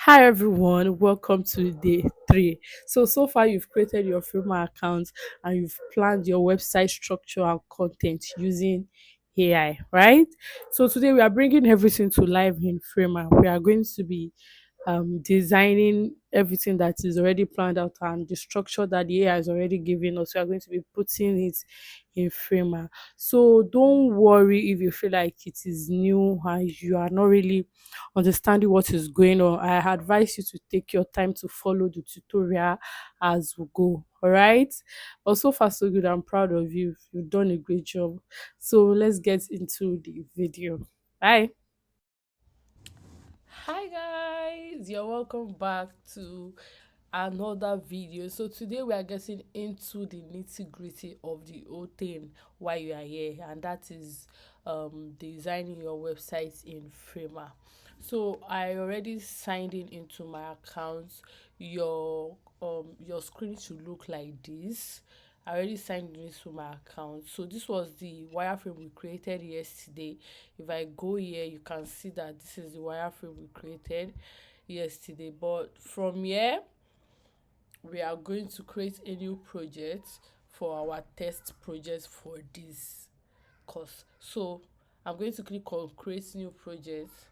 Hi everyone, welcome to day three. So far you've created your Framer account and you've planned your website structure and content using AI, right? So today we are bringing everything to life in Framer. We are going to be designing everything that is already planned out and the structure that the AI is already giving us. We are going to be putting it in Framer. So don't worry if you feel like it is new and you are not really understanding what is going on. I advise you to take your time to follow the tutorial as we go. All right. But so far so good. I'm proud of you. You've done a great job. So let's get into the video. Bye. Hi guys, you're welcome back to another video. So today we are getting into the nitty-gritty of the whole thing why you are here, and that is designing your website in Framer. So I already signed in into my account. Your screen should look like this. I already signed into my account. So this was the wireframe we created yesterday. If I go here, you can see that this is the wireframe we created yesterday. But from here, we are going to create a new project for our test project for this course. So I'm going to click on create new project.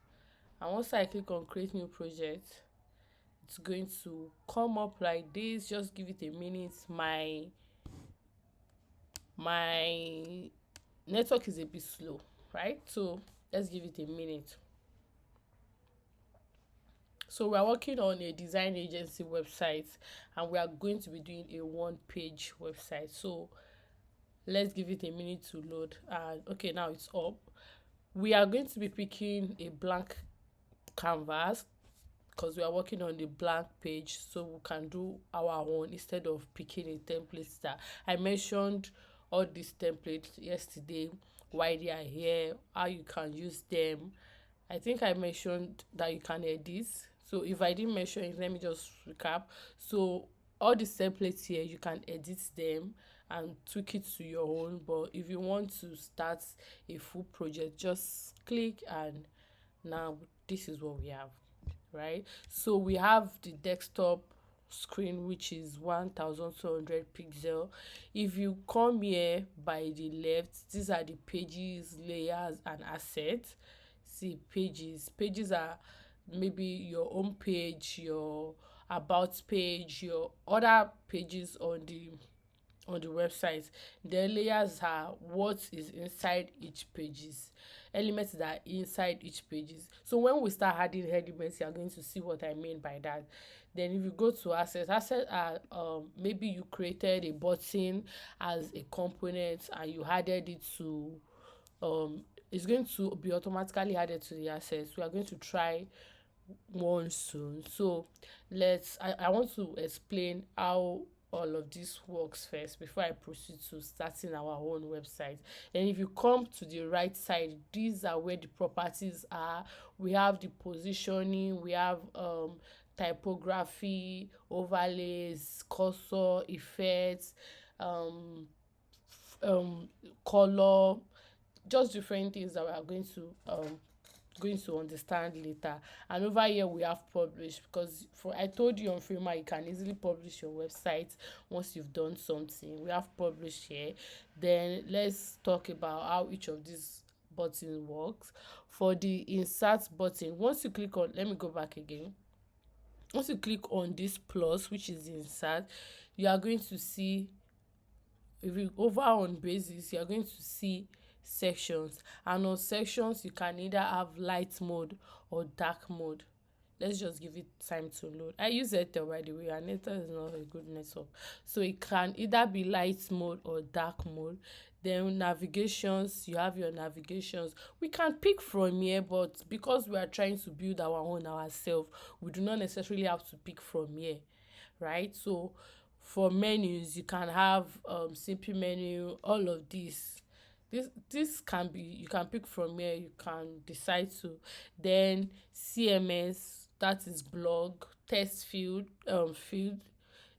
And once I click on create new project, it's going to come up like this. Just give it a minute. My network is a bit slow, right? So let's give it a minute. So we are working on a design agency website and we are going to be doing a one-page website. So let's give it a minute to load. And okay, now it's up. We are going to be picking a blank canvas because we are working on the blank page, so we can do our own instead of picking a template that I mentioned all these templates yesterday, why they are here, how you can use them. I think I mentioned that you can edit. So if I didn't mention it, let me just recap. So all these templates here, you can edit them and tweak it to your own. But if you want to start a full project, just click and now this is what we have, right? So we have the desktop screen, which is 1200 pixel. If you come here by the left, these are the pages, layers and assets. See, pages are maybe your home page, your about page, your other pages on the website. The layers are what is inside each pages, elements that are inside each pages. So when we start adding elements, you are going to see what I mean by that. Then if you go to assets are maybe you created a button as a component and you added it to it's going to be automatically added to the assets. We are going to try one soon. So I want to explain how all of this works first before I proceed to starting our own website. And if you come to the right side, these are where the properties are. We have the positioning, we have typography, overlays, cursor, effects, um um color, just different things that we are going to understand later. And over here we have publish, because for I told you on Framer you can easily publish your website once you've done something. We have publish here. Then let's talk about how each of these button works. For the insert button, once you click on, let me go back again. Once you click on this plus, which is the insert, you are going to see, if you over on basis, you are going to see sections, and on sections you can either have light mode or dark mode. Let's just give it time to load. I use Airtel, by the way, and Airtel is not a good network, so it can either be light mode or dark mode. Then navigations, you have your navigations. We can pick from here, but because we are trying to build our own ourselves, we do not necessarily have to pick from here, right? So for menus, you can have simple menu, all of this can be, you can pick from here, you can decide to. Then CMS, that is blog text field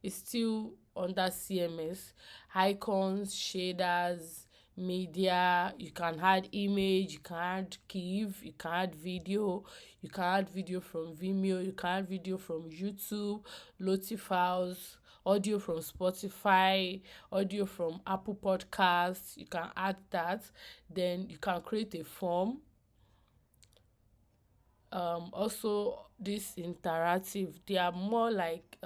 is still under CMS. Icons, shaders, media, you can add image, you can add GIF, you can add video, you can add video from Vimeo, you can add video from YouTube, Loti files, audio from Spotify, audio from Apple Podcasts, you can add that. Then you can create a form. Also this interactive, they are more like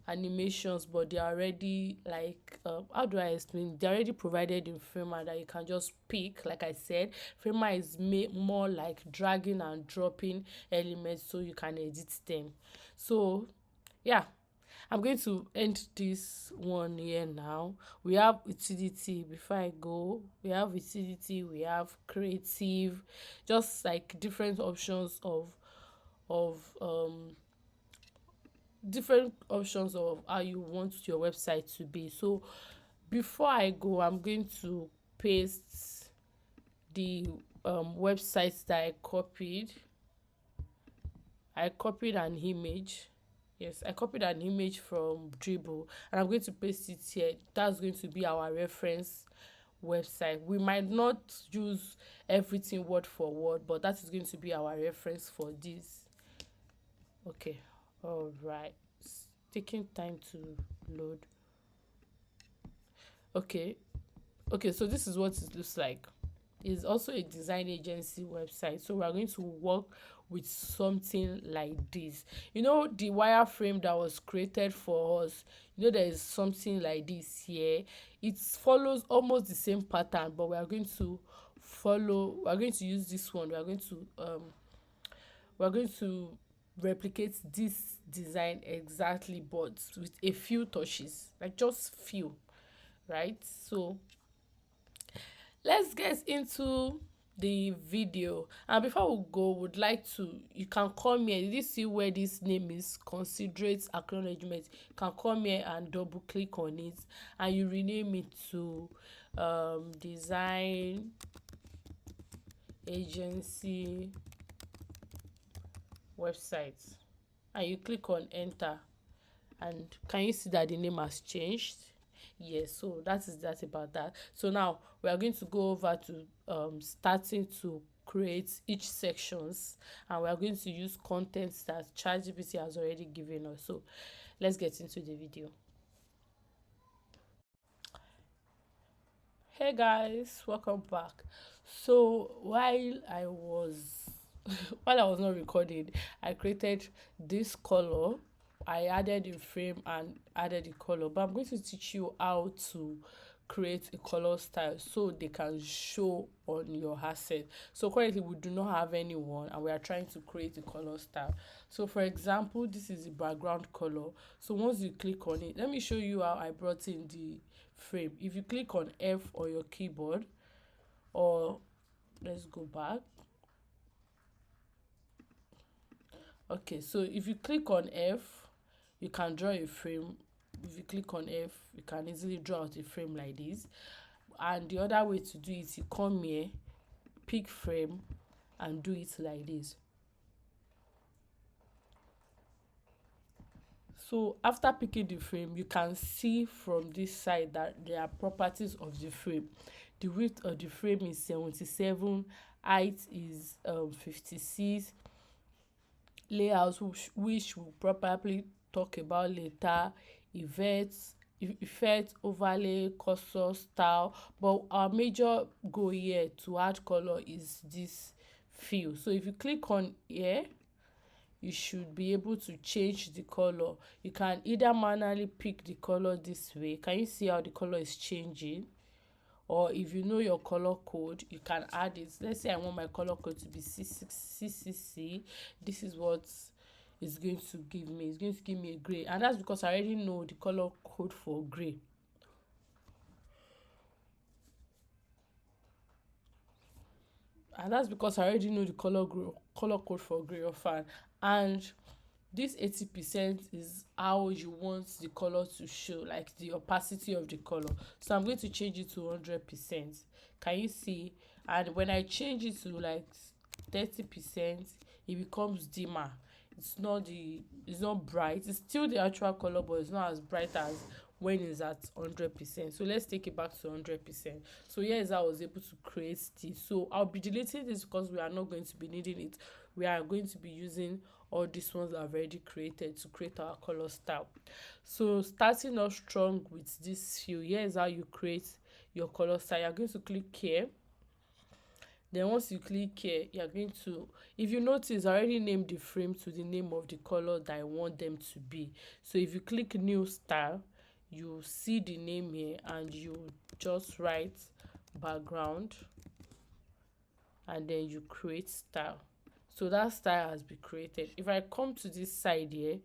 animations, but they are already like how do I explain, they're already provided in Framer that you can just pick. Like I said, Framer is more like dragging and dropping elements so you can edit them. So yeah, I'm going to end this one here now. We have utility. Before I go, we have utility, we have creative, just like different options of different options of how you want your website to be. So before I go, I'm going to paste the websites that I copied an image. Yes, I copied an image from Dribble, and I'm going to paste it here. That's going to be our reference website. We might not use everything word for word, but that is going to be our reference for this. Okay, all right. It's taking time to load. Okay, okay, so this is what it looks like. It's also a design agency website, so we are going to work with something like this. You know, the wireframe that was created for us, you know, there is something like this here. It follows almost the same pattern, but we are going to use this one. We are going to replicate this design exactly, but with a few touches, like just few, right? So let's get into the video. And before we go, would like to, you can come here. Did you see where this name is considerate acknowledgement? You can come here and double click on it, and you rename it to design agency website, and you click on enter. And can you see that the name has changed? Yes, so that is that about that. So now we are going to go over to starting to create each sections, and we are going to use contents that ChatGPT has already given us. So let's get into the video. Hey guys, welcome back. So while I was not recording, I created this color. I added the frame and added the color, but I'm going to teach you how to create a color style so they can show on your asset. So currently we do not have anyone, and we are trying to create a color style. So for example, this is the background color. So once you click on it, let me show you how I brought in the frame. If you click on F on your keyboard, or let's go back. Okay, so if you click on F, you can draw a frame. If you click on F, you can easily draw out a frame like this. And the other way to do it, you come here, pick frame, and do it like this. So after picking the frame, you can see from this side that there are properties of the frame. The width of the frame is 77, height is 56, layouts which we'll probably talk about later, effect, overlay, cursor, style. But our major goal here to add color is this fill. So if you click on here, you should be able to change the color. You can either manually pick the color this way. Can you see how the color is changing? Or if you know your color code, you can add it. Let's say I want my color code to be CCC. This is what it's going to give me. It's going to give me a gray, and that's because I already know the color code for gray. And that's because I already know the color code for gray or fan. And this 80% is how you want the color to show, like the opacity of the color. So I'm going to change it to 100%. Can you see? And when I change it to like 30%, it becomes dimmer. It's not bright. It's still the actual color, but it's not as bright as when it's at 100%. So let's take it back to 100%. So here is how I was able to create this. So I'll be deleting this because we are not going to be needing it. We are going to be using all these ones that I've already created to create our color style. So starting off strong with this fill, here is how you create your color style. You're going to click here. Then once you click here, you're going to, if you notice, I already named the frame to the name of the color that I want them to be. So if you click new style, you see the name here and you just write background and then you create style. So that style has been created. If I come to this side here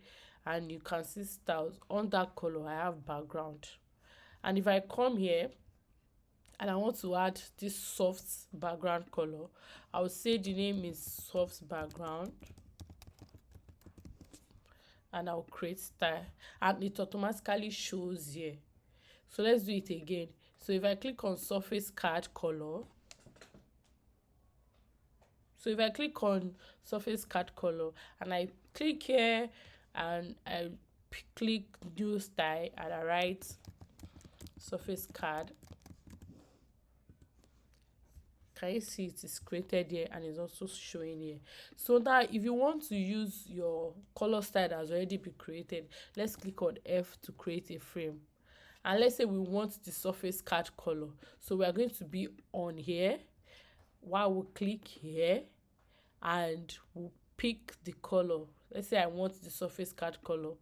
and you can see styles, on that color I have background. And if I come here and I want to add this soft background color, I would say the name is soft background and I'll create style and it automatically shows here. So let's do it again. So if I click on surface card color, and I click here and I click new style and I write surface card, can you see it is created here and it's also showing here. So now if you want to use your color style that has already been created, let's click on F to create a frame. And let's say we want the surface card color, so we are going to be on here while we click here and we'll pick the color. Let's say I want the surface card color.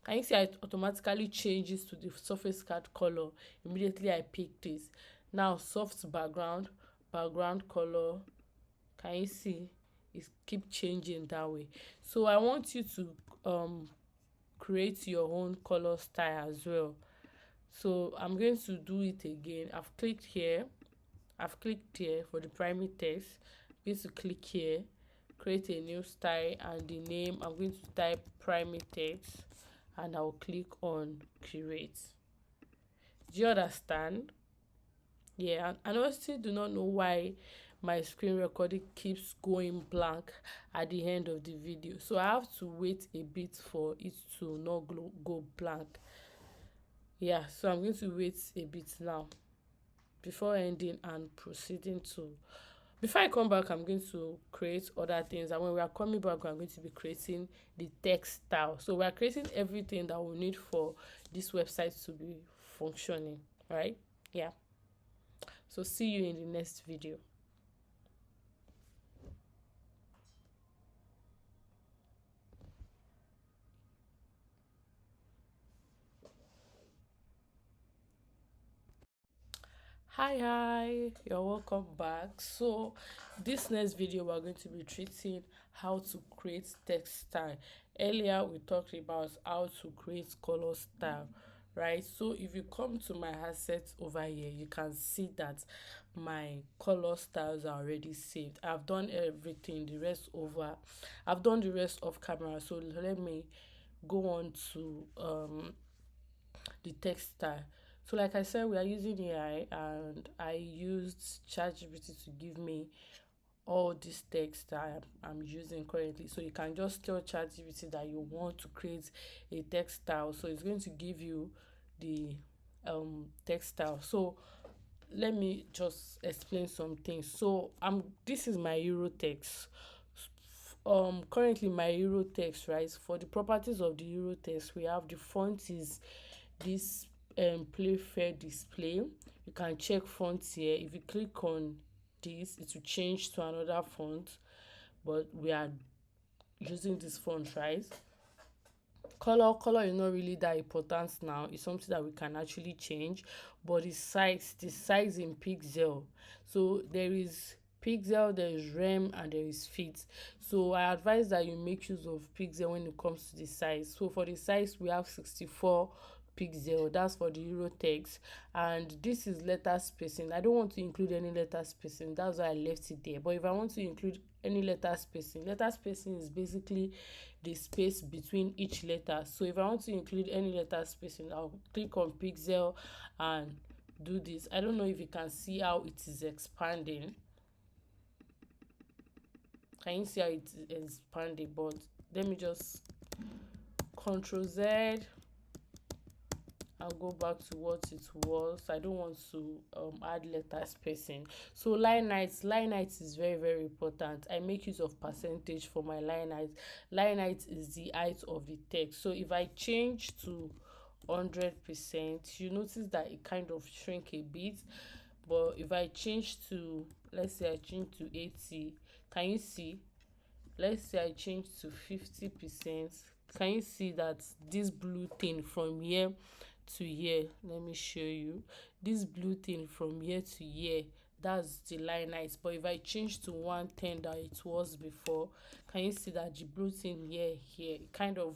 Can you see it automatically changes to the surface card color immediately I pick this. Now soft background color, can you see it keep changing that way. So I want you to create your own color style as well. So I'm going to do it again. I've clicked here for the primary text. I'm going to click here, create a new style, and the name I'm going to type primary text and I'll click on create. Do you understand? Yeah, and I still do not know why my screen recording keeps going blank at the end of the video, so I have to wait a bit for it to not go blank. Yeah, so I'm going to wait a bit now before ending and proceeding to, before I come back, I'm going to create other things, and when we are coming back, I'm going to be creating the text style. So we are creating everything that we need for this website to be functioning, right? Yeah. So see you in the next video. Hi, you're welcome back. So this next video we're going to be treating how to create text style. Earlier we talked about how to create color style, right? So if you come to my assets over here, you can see that my color styles are already saved. I've done everything, the rest over. I've done the rest off camera. So let me go on to the text style. So like I said, we are using AI and I used ChatGPT to give me all this text that I'm using currently. So you can just tell ChatGPT that you want to create a text style. So it's going to give you the text style. So let me just explain some things. So this is my hero text. Currently my hero text, right? For the properties of the hero text, we have the font is this play fair display. You can check fonts here. If you click on this, it will change to another font, but we are using this font, right? Color is not really that important now. It's something that we can actually change, but the size in pixel. So there is pixel, there is rem, and there is fit. So I advise that you make use of pixel when it comes to the size. So for the size, we have 64 pixel, that's for the hero text, and this is letter spacing. I don't want to include any letter spacing, that's why I left it there. But if I want to include any letter spacing is basically the space between each letter. So if I want to include any letter spacing, I'll click on pixel and do this. I don't know if you can see how it is expanding. Can you see how it is expanding? But let me just Ctrl Z I'll go back to what it was. I don't want to add letter spacing. So line height is very, very important. I make use of percentage for my line height. Line height is the height of the text. So if I change to 100%, you notice that it kind of shrink a bit. But if I change to, let's say I change to 80, can you see? Let's say I change to 50%. Can you see that this blue thing from here to here, let me show you, this blue thing from here to here, that's the line height. But if I change to 110 that it was before, can you see that the blue thing here it kind of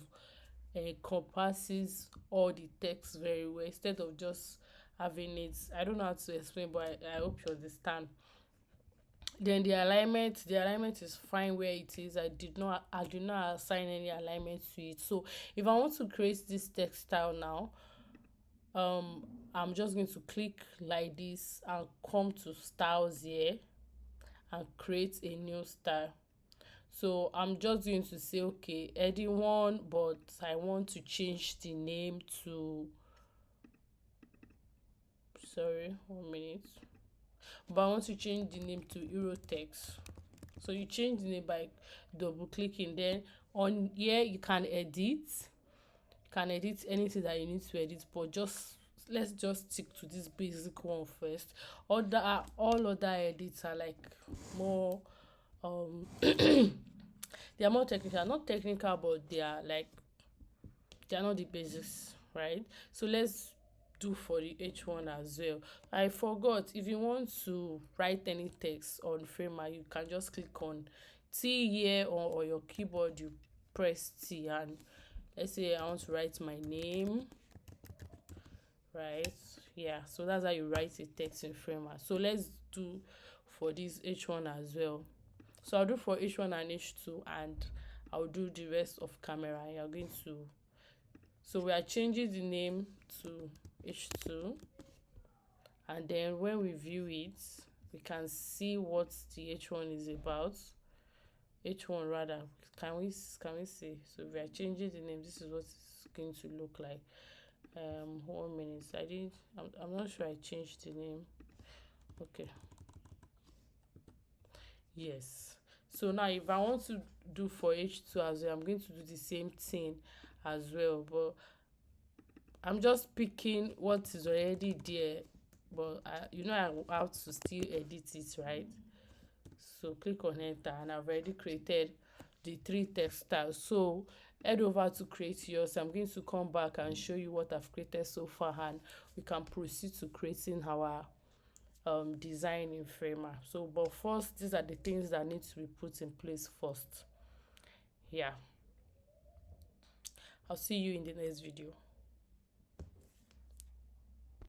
encompasses all the text very well, instead of just having it, I don't know how to explain, but I hope you understand. Then the alignment is fine where it is. I did not assign any alignment to it. So if I want to create this text style now, I'm just going to click like this and come to styles here and create a new style. So I'm just going to say, okay, heading one, but I want to change the name to, sorry, 1 minute, but I want to change the name to Eurotext. So you change the name by double clicking. Then on here you can edit anything that you need to edit, but just let's just stick to this basic one first. All other edits are like more they are more technical, not technical, but they are not the basics, right? So let's do for the H1 as well. I forgot, if you want to write any text on Framer, you can just click on T here, or your keyboard you press T, and let's say I want to write my name, right? Yeah, so that's how you write a text in Framer. So let's do for this H1 as well. So I'll do for H1 and H2, and I'll do the rest of camera. You're going to, so we are changing the name to H2, and then when we view it, we can see what the H1 is about. H1 rather, can we see? So we are changing the name. This is what it's going to look like. 1 minute. I'm not sure I changed the name. Okay. Yes. So now if I want to do for H2 as well, I'm going to do the same thing as well, but I'm just picking what is already there, but I have to still edit it, right? So click on enter, and I've already created the 3 text styles. So head over to create yours. I'm going to come back and show you what I've created so far, and we can proceed to creating our design in Framer. So but first, these are the things that need to be put in place first. Yeah, I'll see you in the next video.